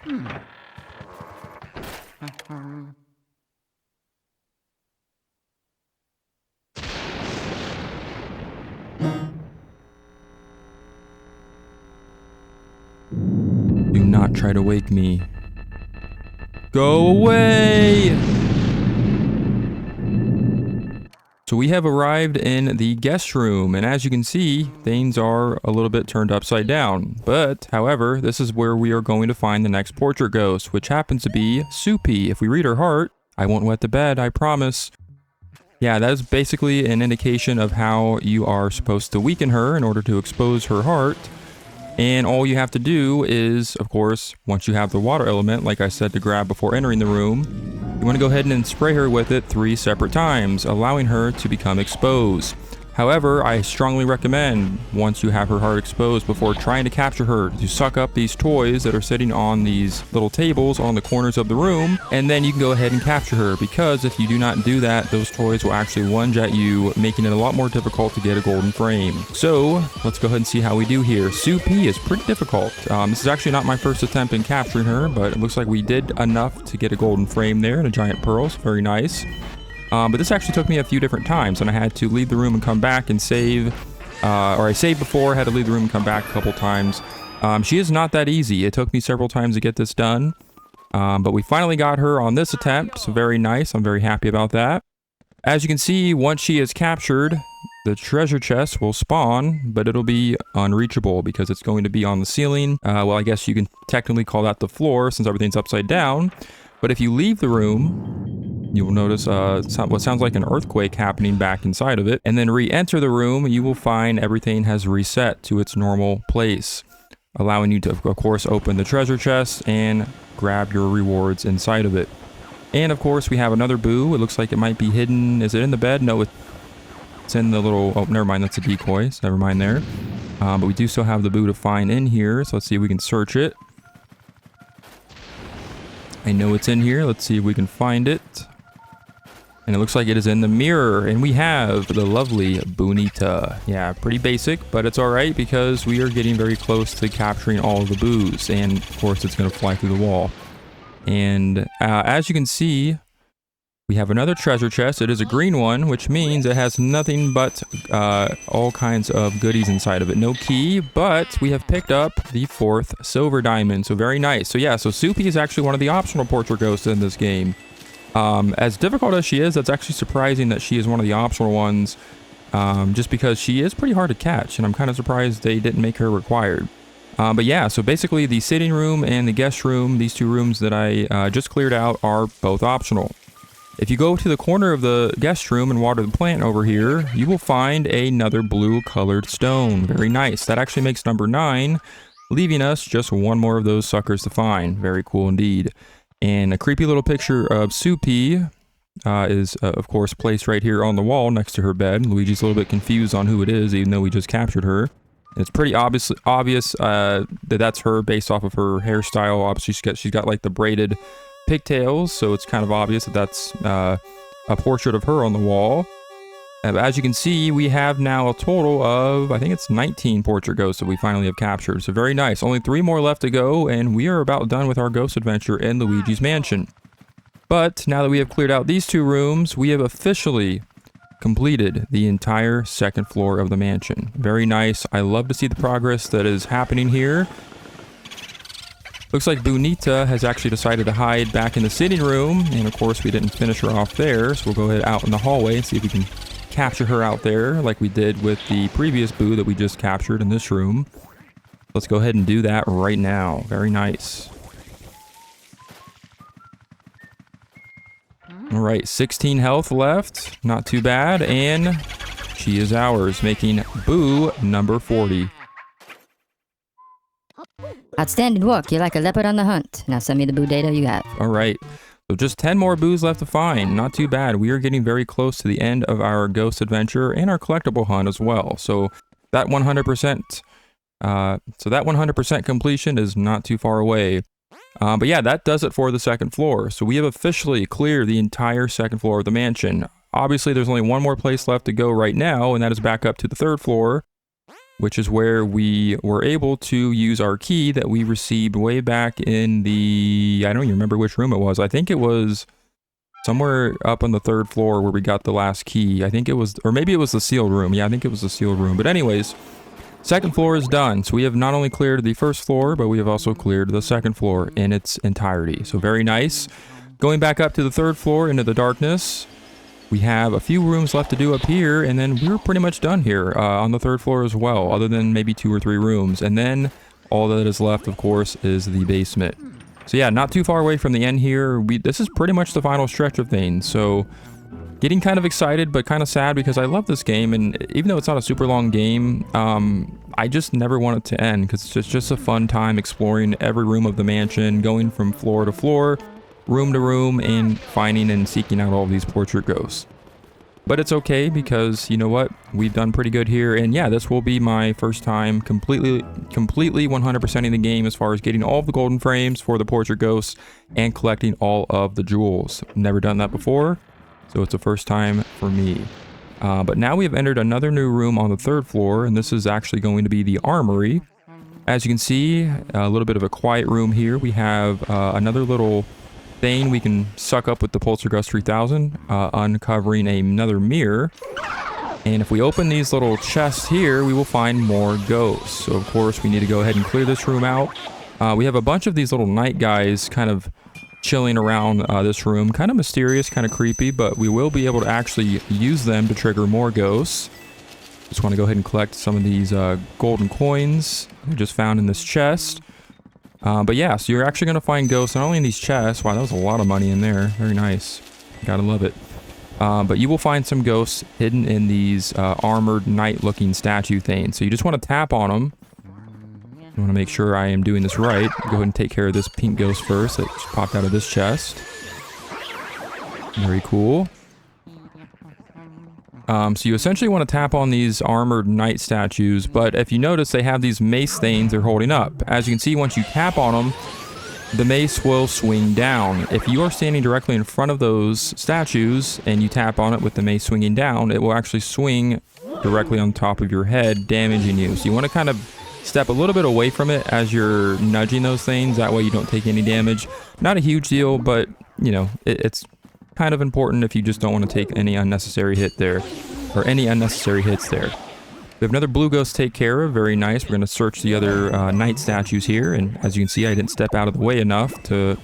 Do not try to wake me. Go away! So we have arrived in the guest room, and as you can see, things are a little bit turned upside down. But, however, this is where we are going to find the next portrait ghost, which happens to be Soupy. If we read her heart, I won't wet the bed, I promise. Yeah, that is basically an indication of how you are supposed to weaken her in order to expose her heart. And all you have to do is, of course, once you have the water element, like I said to grab before entering the room, you want to go ahead and spray her with it 3 separate times, allowing her to become exposed. However, I strongly recommend, once you have her heart exposed, before trying to capture her, to suck up these toys that are sitting on these little tables on the corners of the room, and then you can go ahead and capture her, because if you do not do that, those toys will actually lunge at you, making it a lot more difficult to get a golden frame. So, let's go ahead and see how we do here. Soupy is pretty difficult. This is actually not my first attempt in capturing her, but it looks like we did enough to get a golden frame there and a giant pearl, so very nice. But this actually took me a few different times, and I had to leave the room and come back and save, or I saved before, had to leave the room and come back a couple times. She is not that easy. It took me several times to get this done, but we finally got her on this attempt, so very nice. I'm very happy about that. As you can see, once she is captured, the treasure chest will spawn, but it'll be unreachable because it's going to be on the ceiling. Well, I guess you can technically call that the floor since everything's upside down. But if you leave the room, you will notice what sounds like an earthquake happening back inside of it. And then re-enter the room, you will find everything has reset to its normal place, allowing you to, of course, open the treasure chest and grab your rewards inside of it. And, of course, we have another boo. It looks like it might be hidden. Is it in the bed? No, it's in the little... Oh, never mind. That's a decoy. So never mind there. But we do still have the boo to find in here. So let's see if we can search it. I know it's in here. Let's see if we can find it. And it looks like it is in the mirror. And we have the lovely Bonita. Yeah, pretty basic, but it's alright because we are getting very close to capturing all of the boos. And, of course, it's going to fly through the wall. And as you can see, we have another treasure chest. It is a green one, which means it has nothing but all kinds of goodies inside of it. No key, but we have picked up the 4th silver diamond. So very nice. So yeah, so Soupy is actually one of the optional portrait ghosts in this game. As difficult as she is, that's actually surprising that she is one of the optional ones. Just because she is pretty hard to catch, and I'm kind of surprised they didn't make her required. But yeah, so basically the sitting room and the guest room, these 2 rooms that I just cleared out, are both optional. If you go to the corner of the guest room and water the plant over here, you will find another blue colored stone. Very nice. That actually makes number 9, leaving us just 1 more of those suckers to find. Very cool indeed. And a creepy little picture of Soupy is, of course, placed right here on the wall next to her bed. Luigi's a little bit confused on who it is, even though we just captured her. And it's pretty obvious that that's her based off of her hairstyle. Obviously, she's got like the braided pigtails, so it's kind of obvious that that's a portrait of her on the wall. And as you can see, we have now a total of, I think it's 19 portrait ghosts that we finally have captured. So very nice. Only 3 more left to go, and we are about done with our ghost adventure in Luigi's mansion. But now that we have cleared out these 2 rooms, we have officially completed the entire 2nd floor of the mansion. Very nice. I love to see the progress that is happening here. Looks like Bonita has actually decided to hide back in the sitting room, and of course we didn't finish her off there, so we'll go ahead out in the hallway and see if we can capture her out there like we did with the previous boo that we just captured in this room. Let's go ahead and do that right now. Very nice. Alright, 16 health left. Not too bad, and she is ours, making boo number 40. Outstanding work. You're like a leopard on the hunt. Now send me the boo data you have. Alright. So just 10 more boos left to find. Not too bad. We are getting very close to the end of our ghost adventure and our collectible hunt as well. So that 100% completion is not too far away. But yeah, that does it for the 2nd floor. So we have officially cleared the entire 2nd floor of the mansion. Obviously, there's only 1 more place left to go right now, and that is back up to the 3rd floor. which is where we were able to use our key that we received way back in the... I don't even remember which room it was. I think it was somewhere up on the 3rd floor where we got the last key. I think it was... Or maybe it was the sealed room. Yeah, I think it was the sealed room. But anyways, 2nd floor is done. So we have not only cleared the 1st floor, but we have also cleared the 2nd floor in its entirety. So very nice. Going back up to the 3rd floor into the darkness, we have a few rooms left to do up here, and then we're pretty much done here on the 3rd floor as well, other than maybe 2 or 3 rooms. And then all that is left, of course, is the basement. So yeah, not too far away from the end here. This is pretty much the final stretch of things. So getting kind of excited, but kind of sad because I love this game. And even though it's not a super long game, I just never want it to end because it's just a fun time exploring every room of the mansion, going from floor to floor, room to room, and finding and seeking out all of these portrait ghosts. But it's okay because, you know what, we've done pretty good here. And yeah, this will be my first time completely 100%ing the game as far as getting all of the golden frames for the portrait ghosts and collecting all of the jewels. Never done that before, so it's a first time for me. But now we have entered another new room on the 3rd floor, and this is actually going to be the armory. As you can see, a little bit of a quiet room here. We have another little thing we can suck up with the Poltergust 3000, uncovering another mirror. And if we open these little chests here, we will find more ghosts. So of course we need to go ahead and clear this room out. We have a bunch of these little night guys kind of chilling around this room. Kind of mysterious, kind of creepy, but we will be able to actually use them to trigger more ghosts. Just want to go ahead and collect some of these golden coins we just found in this chest. But yeah, so you're actually going to find ghosts not only in these chests. Wow, that was a lot of money in there. Very nice. Gotta love it. But you will find some ghosts hidden in these armored knight-looking statue things. So you just want to tap on them. I want to make sure I am doing this right. Go ahead and take care of this pink ghost first that just popped out of this chest. Very cool. So you essentially want to tap on these armored knight statues, but if you notice, they have these mace things they're holding up. As you can see, once you tap on them, the mace will swing down. If you are standing directly in front of those statues and you tap on it with the mace swinging down, it will actually swing directly on top of your head, damaging you. So you want to kind of step a little bit away from it as you're nudging those things. That way you don't take any damage. Not a huge deal, but, you know, it's kind of important if you just don't want to take any unnecessary hit there, or any unnecessary hits there. We have another blue ghost to take care of. Very nice. We're going to search the other knight statues here, and as you can see, I didn't step out of the way enough to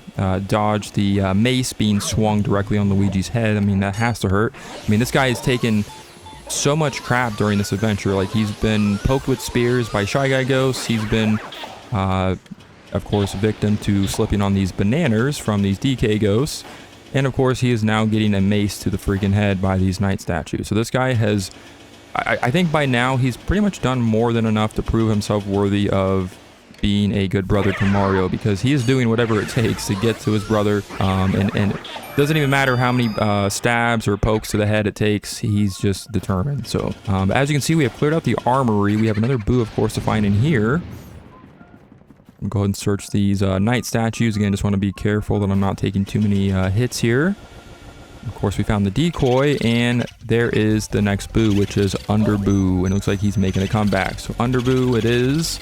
dodge the mace being swung directly on Luigi's head. I mean, that has to hurt. I mean, this guy has taken so much crap during this adventure. Like, he's been poked with spears by Shy Guy ghosts. He's been of course victim to slipping on these bananas from these DK ghosts. And of course, he is now getting a mace to the freaking head by these knight statues. So this guy has, I think by now, he's pretty much done more than enough to prove himself worthy of being a good brother to Mario, because he is doing whatever it takes to get to his brother. And it doesn't even matter how many stabs or pokes to the head it takes. He's just determined. So as you can see, we have cleared out the armory. We have another boo, of course, to find in here. Go ahead and search these knight statues. Again, just want to be careful that I'm not taking too many hits here. Of course, we found the decoy, and there is the next boo, which is Underboo, and it looks like he's making a comeback. So Underboo it is.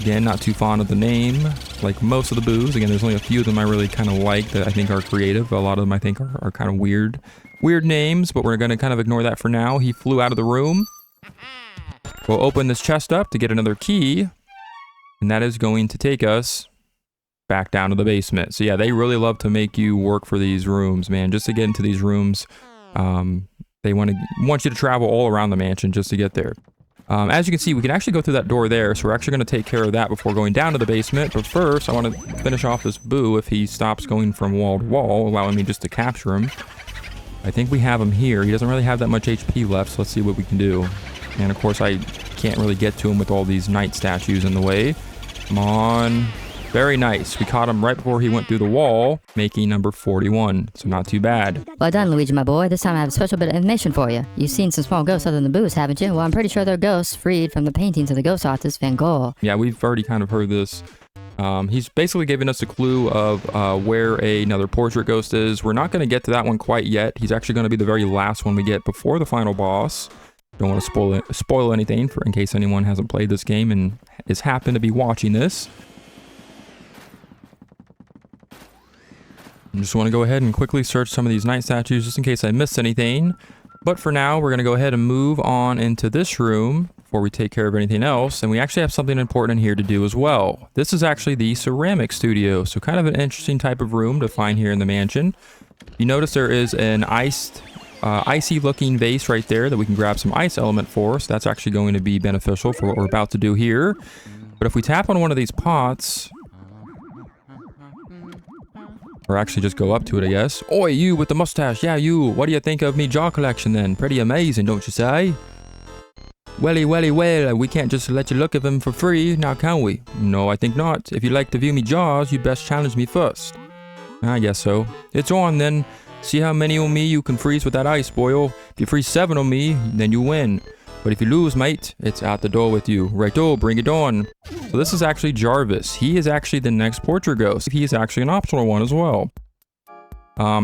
Again, not too fond of the name, like most of the boos. Again, there's only a few of them I really kind of like that I think are creative. A lot of them I think are kind of weird names, but we're going to kind of ignore that for now. He flew out of the room. We'll open this chest up to get another key. And that is going to take us back down to the basement. So yeah, they really love to make you work for these rooms, man. Just to get into these rooms, they want you to travel all around the mansion just to get there. As you can see, we can actually go through that door there. So we're actually going to take care of that before going down to the basement. But first, I want to finish off this boo if he stops going from wall to wall, allowing me just to capture him. I think we have him here. He doesn't really have that much HP left, so let's see what we can do. And of course, I can't really get to him with all these knight statues in the way. Come on. Very nice. We caught him right before he went through the wall, making number 41. So not too bad. Well done, Luigi, my boy. This time I have a special bit of information for you. You've seen some small ghosts other than the boos, haven't you? Well, I'm pretty sure they're ghosts freed from the paintings of the ghost artist Van Gogh. Yeah, we've already kind of heard this. He's basically given us a clue of where another portrait ghost is. We're not going to get to that one quite yet. He's actually going to be the very last one we get before the final boss. Don't want to spoil anything for in case anyone hasn't played this game and is happened to be watching this. I just want to go ahead and quickly search some of these knight statues just in case I missed anything. But for now, we're going to go ahead and move on into this room before we take care of anything else. And we actually have something important in here to do as well. This is actually the ceramic studio. So kind of an interesting type of room to find here in the mansion. You notice there is an icy looking vase right there that we can grab some ice element for. So that's actually going to be beneficial for what we're about to do here. But if we tap on one of these pots, or actually just go up to it, I guess. Oi, you with the mustache. Yeah, you. What do you think of me jar collection then? Pretty amazing, don't you say? Welly, welly, well, we can't just let you look at them for free, now can we? No, I think not. If you'd like to view me jars, you'd best challenge me first. I guess so. It's on then. See how many on me you can freeze with that ice, boyo. If you freeze 7 on me, then you win. But if you lose, mate, it's out the door with you. Righto, bring it on. So this is actually Jarvis. He is actually the next portrait ghost. He is actually an optional one as well.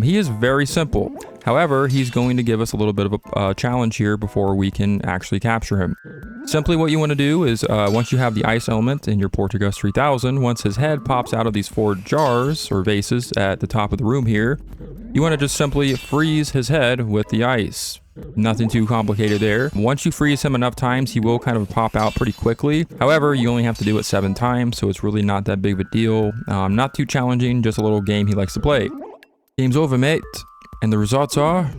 He is very simple. However, he's going to give us a little bit of a challenge here before we can actually capture him. Simply what you want to do is once you have the ice element in your portrait ghost 3000, once his head pops out of these 4 jars or vases at the top of the room here, you want to just simply freeze his head with the ice. Nothing too complicated there. Once you freeze him enough times, he will kind of pop out pretty quickly. However, you only have to do it 7 times, so it's really not that big of a deal. Not too challenging, just a little game he likes to play. Game's over, mate. And the results are...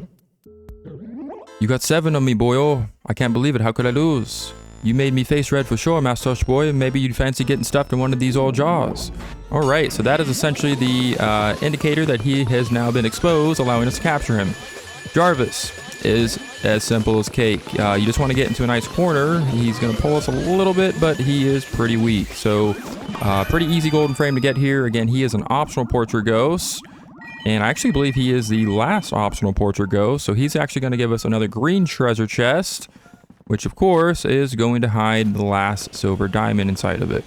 You got 7 on me, boyo. I can't believe it. How could I lose? You made me face red for sure, Mastosh boy. Maybe you'd fancy getting stuffed in one of these old jars. Alright, so that is essentially the indicator that he has now been exposed, allowing us to capture him. Jarvis is as simple as cake. You just want to get into a nice corner. He's going to pull us a little bit, but he is pretty weak. So, pretty easy golden frame to get here. Again, he is an optional portrait ghost. And I actually believe he is the last optional portrait ghost. So he's actually going to give us another green treasure chest, which of course is going to hide the last silver diamond inside of it.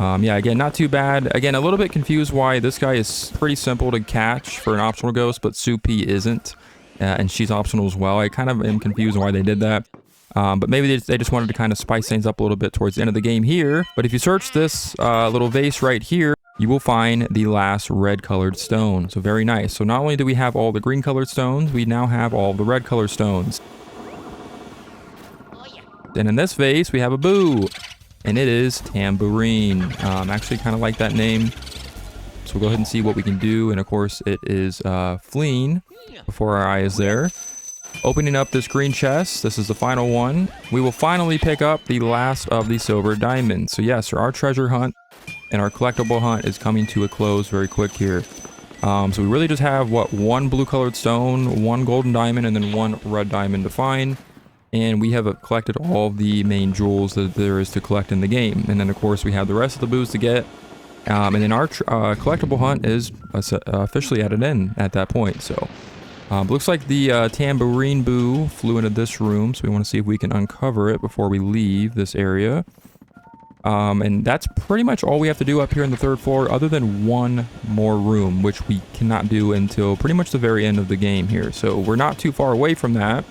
Yeah, again, not too bad. Again, a little bit confused why this guy is pretty simple to catch for an optional ghost, but Soupy isn't. And she's optional as well. I kind of am confused why they did that. But maybe they just wanted to kind of spice things up a little bit towards the end of the game here. But if you search this little vase right here, you will find the last red colored stone. So very nice. So not only do we have all the green colored stones, we now have all the red colored stones. And in this vase, we have a boo. And it is Tambourine. Actually kind of like that name. So we'll go ahead and see what we can do. And of course, it is fleeing before our eye is there. Opening up this green chest. This is the final one. We will finally pick up the last of the silver diamonds. So yes, our treasure hunt and our collectible hunt is coming to a close very quick here. So we really just have, what, 1 blue colored stone, 1 golden diamond, and then 1 red diamond to find. And we have collected all of the main jewels that there is to collect in the game. And then, of course, we have the rest of the boos to get. And then our collectible hunt is officially at an end at that point. So, looks like the tambourine boo flew into this room. So we want to see if we can uncover it before we leave this area. And that's pretty much all we have to do up here on the 3rd floor, other than 1 more room, which we cannot do until pretty much the very end of the game here. So we're not too far away from that.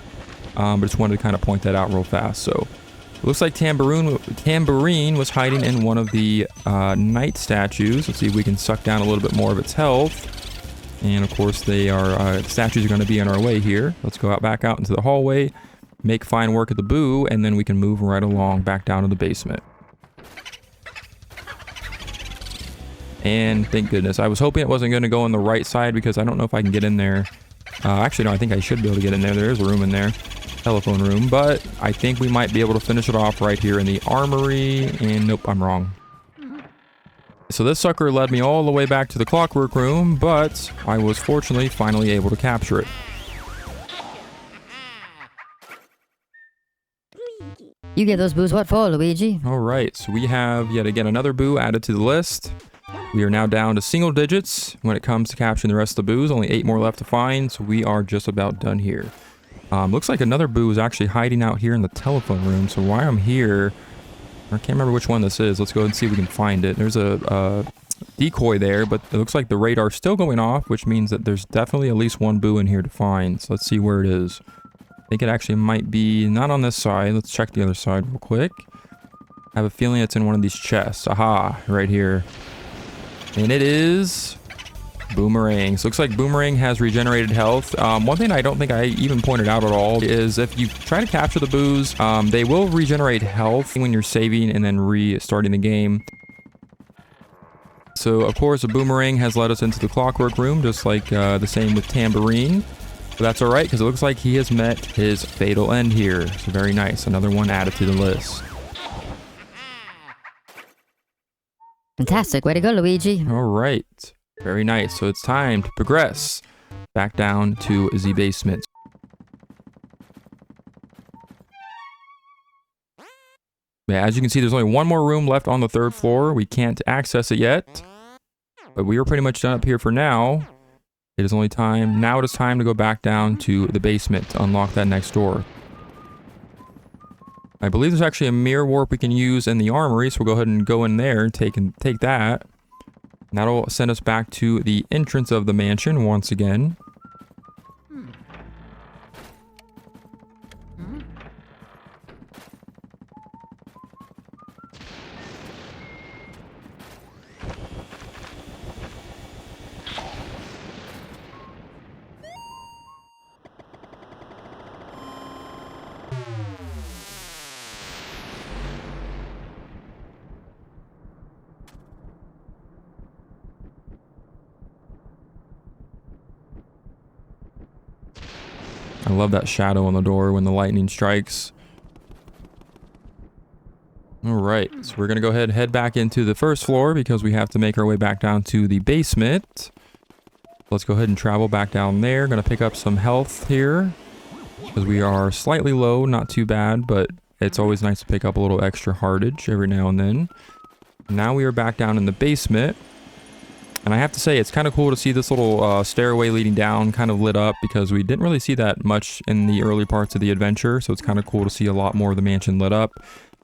But just wanted to kind of point that out real fast. So it looks like Tambourine was hiding in one of the knight statues. Let's see if we can suck down a little bit more of its health. And of course, statues are going to be in our way here. Let's go back out into the hallway, make fine work of the boo, and then we can move right along back down to the basement. And thank goodness. I was hoping it wasn't going to go on the right side because I don't know if I can get in there. Actually, no, I think I should be able to get in there. There is a room in there. Telephone room. But I think we might be able to finish it off right here in the armory. And nope, I'm wrong. So this sucker led me all the way back to the clockwork room, but I was fortunately finally able to capture it. You get those boos what for, Luigi? Alright, so we have yet again another boo added to the list. We are now down to single digits when it comes to capturing the rest of the boos. Only 8 more left to find, so we are just about done here. Looks like another boo is actually hiding out here in the telephone room. So while I'm here, I can't remember which one this is. Let's go ahead and see if we can find it. There's a decoy there, but it looks like the radar's still going off, which means that there's definitely at least 1 boo in here to find. So let's see where it is. think it actually might be not on this side. Let's check the other side real quick. I have a feeling it's in one of these chests. Aha, right here. And it is Boomerang. So it looks like Boomerang has regenerated health. One thing I don't think I even pointed out at all is if you try to capture the boos, they will regenerate health when you're saving and then restarting the game. So of course, a Boomerang has led us into the Clockwork Room, just like the same with Tambourine. But that's alright, because it looks like he has met his fatal end here. So very nice. Another one added to the list. Fantastic. Way to go, Luigi. Alright. Very nice. So it's time to progress back down to the basement. Yeah, as you can see, there's only one more room left on the 3rd floor. We can't access it yet, but we are pretty much done up here for now. It is time to go back down to the basement to unlock that next door. I believe there's actually a mirror warp we can use in the armory, so we'll go ahead and go in there and take that. And that'll send us back to the entrance of the mansion once again. I love that shadow on the door when the lightning strikes. Alright, so we're going to go ahead and head back into the 1st floor because we have to make our way back down to the basement. Let's go ahead and travel back down there. Going to pick up some health here because we are slightly low, not too bad, but it's always nice to pick up a little extra heartage every now and then. Now we are back down in the basement. And I have to say, it's kind of cool to see this little stairway leading down kind of lit up because we didn't really see that much in the early parts of the adventure. So it's kind of cool to see a lot more of the mansion lit up.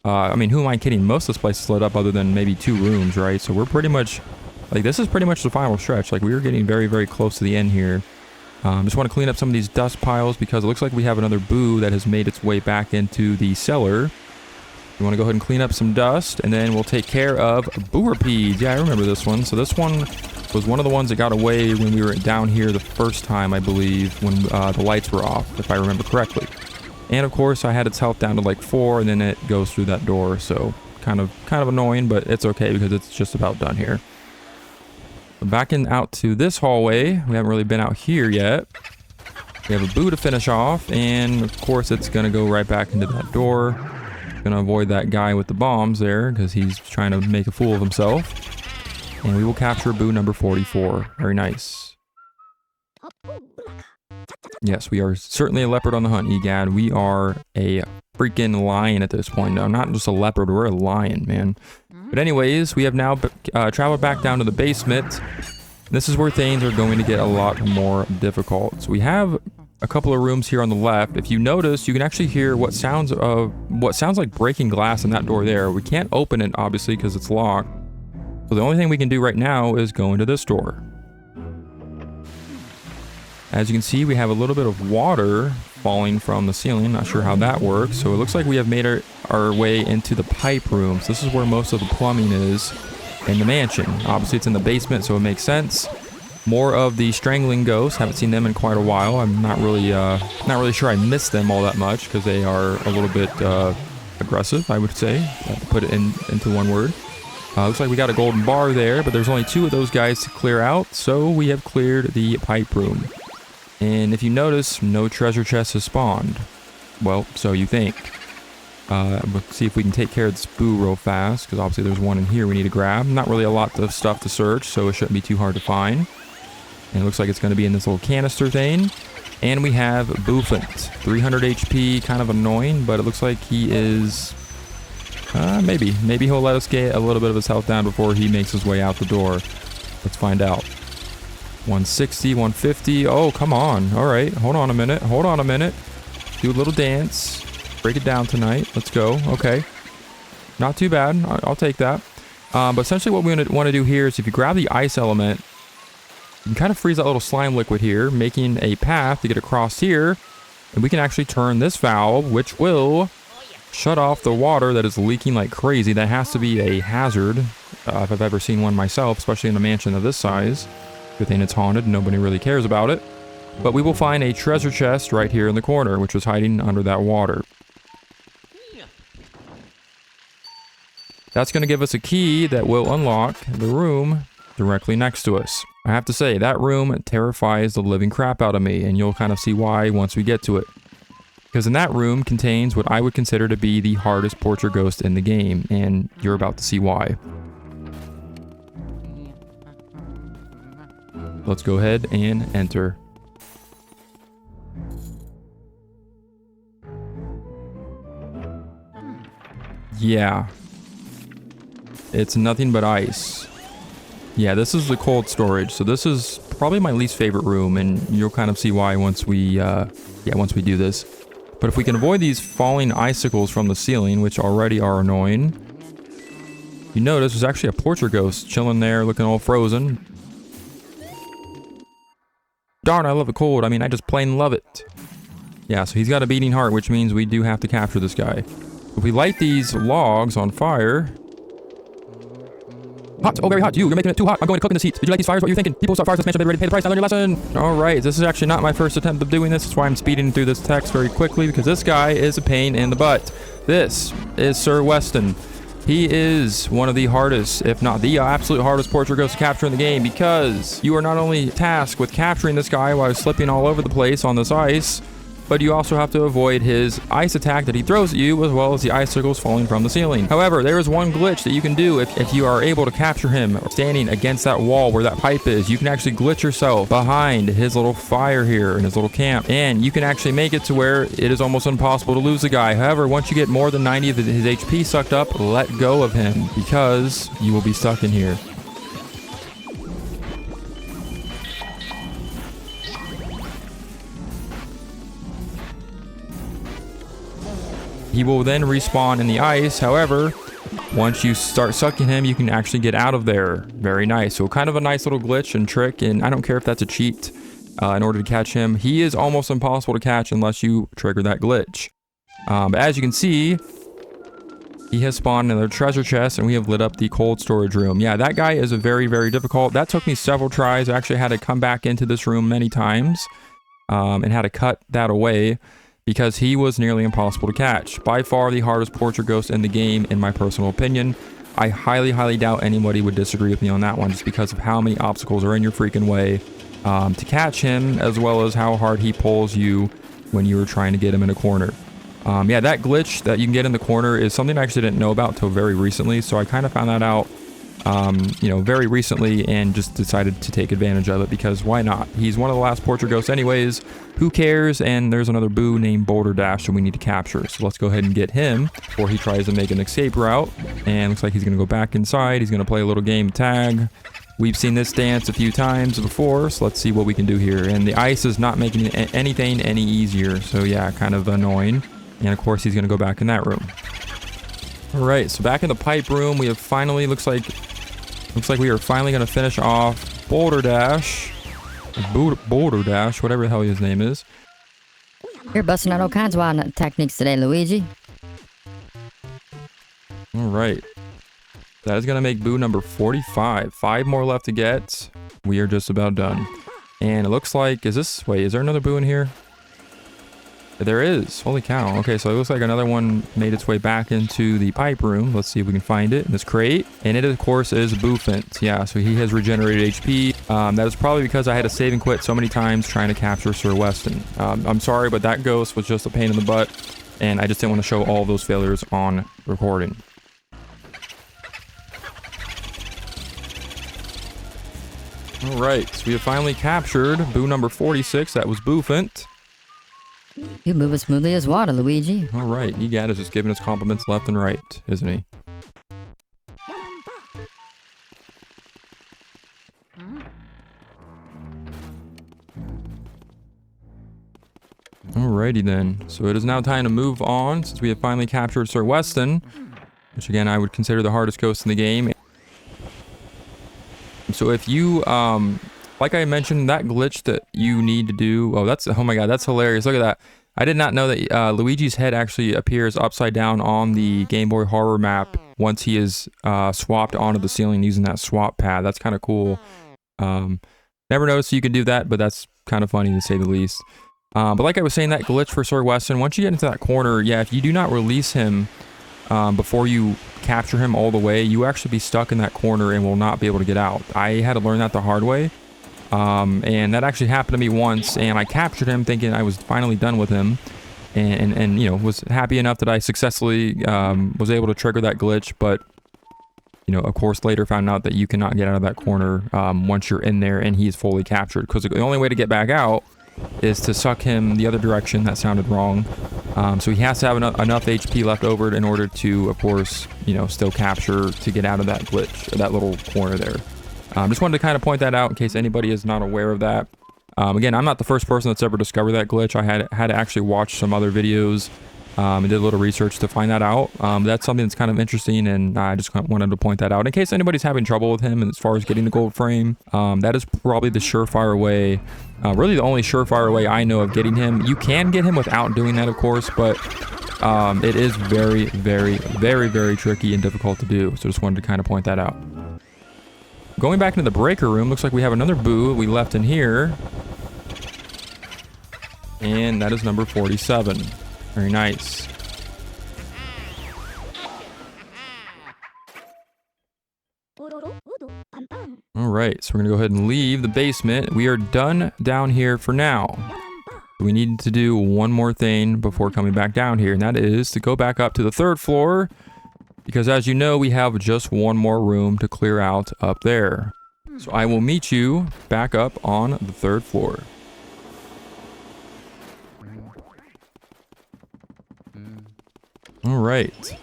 I mean, who am I kidding? Most of this place is lit up other than maybe 2 rooms, right? So we're pretty much, like, this is pretty much the final stretch. Like, we are getting very, very close to the end here. Just want to clean up some of these dust piles because it looks like we have another boo that has made its way back into the cellar. We want to go ahead and clean up some dust, and then we'll take care of Boorpedes. Yeah, I remember this one. So this one was one of the ones that got away when we were down here the first time, I believe, when the lights were off, if I remember correctly. And of course, I had its health down to like 4, and then it goes through that door. So kind of annoying, but it's okay because it's just about done here. Back out to this hallway. We haven't really been out here yet. We have a boo to finish off, and of course, it's gonna go right back into that door. Gonna avoid that guy with the bombs there because he's trying to make a fool of himself. And we will capture boo number 44. Very nice. Yes, we are certainly a leopard on the hunt, egad. We are a freaking lion at this point. No, not just a leopard, we're a lion, man. But anyways, we have now traveled back down to the basement. This is where things are going to get a lot more difficult. So we have a couple of rooms here on the left. If you notice, you can actually hear what sounds like breaking glass in that door there. We can't open it, obviously, because it's locked. So the only thing we can do right now is go into this door. As you can see, we have a little bit of water falling from the ceiling. Not sure how that works. So it looks like we have made our way into the pipe rooms. This is where most of the plumbing is in the mansion. Obviously, it's in the basement, so it makes sense. More of the strangling ghosts. Haven't seen them in quite a while. I'm not really sure I miss them all that much because they are a little bit aggressive, I would say, to put it into one word. Looks like we got a golden bar there, but there's only 2 of those guys to clear out, so we have cleared the pipe room. And if you notice, no treasure chest has spawned. Well, so you think. Let's see if we can take care of this boo real fast, because obviously there's one in here we need to grab. Not really a lot of stuff to search, so it shouldn't be too hard to find. And it looks like it's going to be in this little canister thing. And we have Boofant. 300 HP, kind of annoying, but it looks like he is... maybe he'll let us get a little bit of his health down before he makes his way out the door. Let's find out. 160, 150. Oh, come on. All right. Hold on a minute. Do a little dance. Break it down tonight. Let's go. Okay. Not too bad. I'll take that. But essentially what we want to do here is if you grab the ice element, you can kind of freeze that little slime liquid here, making a path to get across here. And we can actually turn this valve, which will shut off the water that is leaking like crazy. That has to be a hazard, if I've ever seen one myself, especially in a mansion of this size. Good thing it's haunted and nobody really cares about it. But we will find a treasure chest right here in the corner, which was hiding under that water. That's going to give us a key that will unlock the room directly next to us. I have to say, that room terrifies the living crap out of me, and you'll kind of see why once we get to it. Because in that room contains what I would consider to be the hardest portrait ghost in the game, and you're about to see why. Let's go ahead and enter. Yeah. It's nothing but ice. Yeah, this is the cold storage. So this is probably my least favorite room, and you'll kind of see why once we do this. But if we can avoid these falling icicles from the ceiling, which already are annoying, you notice there's actually a portrait ghost chilling there, looking all frozen. Darn, I love it cold. I mean, I just plain love it. Yeah, so he's got a beating heart, which means we do have to capture this guy. If we light these logs on fire... Hot! Oh, very hot. You're making it too hot. I'm going to cook in this heat. Did you like these fires? What are you thinking? People start fires. Let's mention they're ready to pay the price. I learned your lesson. Alright, this is actually not my first attempt of doing this. That's why I'm speeding through this text very quickly, because this guy is a pain in the butt. This is Sir Weston. He is one of the hardest, if not the absolute hardest portrait ghost to capture in the game, because you are not only tasked with capturing this guy while slipping all over the place on this ice, but you also have to avoid his ice attack that he throws at you, as well as the icicles falling from the ceiling. However, there is one glitch that you can do if you are able to capture him standing against that wall where that pipe is. You can actually glitch yourself behind his little fire here in his little camp, and you can actually make it to where it is almost impossible to lose the guy. However, once you get more than 90 of his HP sucked up, let go of him, because you will be stuck in here. He will then respawn in the ice. However, once you start sucking him, you can actually get out of there. Very nice. So kind of a nice little glitch and trick, and I don't care if that's a cheat in order to catch him. He is almost impossible to catch unless you trigger that glitch. But as you can see, he has spawned another treasure chest, and we have lit up the cold storage room. Yeah, that guy is a very, very difficult. That took me several tries. I actually had to come back into this room many times and had to cut that away, because he was nearly impossible to catch. By far the hardest portrait ghost in the game, in my personal opinion. I highly, highly doubt anybody would disagree with me on that one, just because of how many obstacles are in your freaking way to catch him, as well as how hard he pulls you when you were trying to get him in a corner. Yeah, that glitch that you can get in the corner is something I actually didn't know about until very recently, so I kind of found that out very recently and just decided to take advantage of it, because why not? He's one of the last portrait ghosts anyways. Who cares? And there's another boo named Boulder Dash that we need to capture. So let's go ahead and get him before he tries to make an escape route. And looks like he's going to go back inside. He's going to play a little game tag. We've seen this dance a few times before, so let's see what we can do here. And the ice is not making anything any easier. So yeah, kind of annoying. And of course, he's going to go back in that room. All right, so back in the pipe room, we have finally, looks like we are finally going to finish off Boulder Dash. Boulder Dash, whatever the hell his name is. You're busting out all kinds of wild techniques today, Luigi. All right. That is going to make boo number 45. 5 more left to get. We are just about done. And it looks like, is there another boo in here? There is. Holy cow. Okay, so it looks like another one made its way back into the pipe room. Let's see if we can find it in this crate. And it, of course, is Boofant. Yeah, so he has regenerated HP. That is probably because I had to save and quit so many times trying to capture Sir Weston. I'm sorry, but that ghost was just a pain in the butt, and I just didn't want to show all those failures on recording. All right, so we have finally captured boo number 46. That was Boofant. You move as smoothly as water, Luigi. All right, Egad is just giving us compliments left and right, isn't he? Alrighty then, so it is now time to move on, since we have finally captured Sir Weston, which again I would consider the hardest ghost in the game. So if you, like I mentioned, that glitch that you need to do, oh my god, that's hilarious, look at that. I did not know that Luigi's head actually appears upside down on the Game Boy Horror map once he is swapped onto the ceiling using that swap pad. That's kind of cool. Never noticed you could do that, but that's kind of funny to say the least. But like I was saying, that glitch for Sir Weston, once you get into that corner, yeah, if you do not release him before you capture him all the way, you actually be stuck in that corner and will not be able to get out. I had to learn that the hard way. And that actually happened to me once, and I captured him thinking I was finally done with him. And you know, was happy enough that I successfully was able to trigger that glitch, but you know, of course, later found out that you cannot get out of that corner once you're in there and he's fully captured. Because the only way to get back out is to suck him the other direction. That sounded wrong. So he has to have enough HP left over in order to, of course, you know, still capture to get out of that glitch, or that little corner there. Just wanted to kind of point that out in case anybody is not aware of that. Again, I'm not the first person that's ever discovered that glitch. I had to actually watch some other videos and did a little research to find that out. That's something that's kind of interesting, and I just wanted to point that out in case anybody's having trouble with him. And as far as getting the gold frame, that is probably the surefire way, really the only surefire way I know of getting him. You can get him without doing that, of course, but it is very, very, very, very tricky and difficult to do. So just wanted to kind of point that out. Going back into the breaker room, looks like we have another boo we left in here. And that is number 47. Very nice. Alright, so we're going to go ahead and leave the basement. We are done down here for now. We need to do one more thing before coming back down here, and that is to go back up to the 3rd floor. Because as you know, we have just one more room to clear out up there. So I will meet you back up on the 3rd floor. Alright.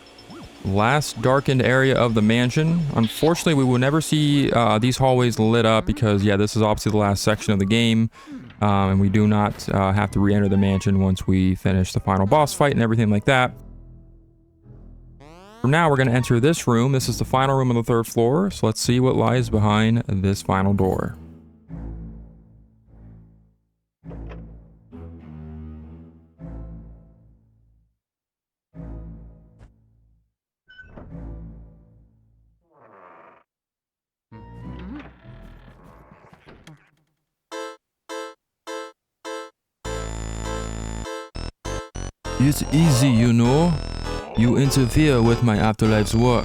Last darkened area of the mansion. Unfortunately, we will never see these hallways lit up because, yeah, this is obviously the last section of the game. And we do not have to re-enter the mansion once we finish the final boss fight and everything like that. For now, we're going to enter this room. This is the final room on the 3rd floor, so let's see what lies behind this final door. It's easy, you know. You interfere with my afterlife's work.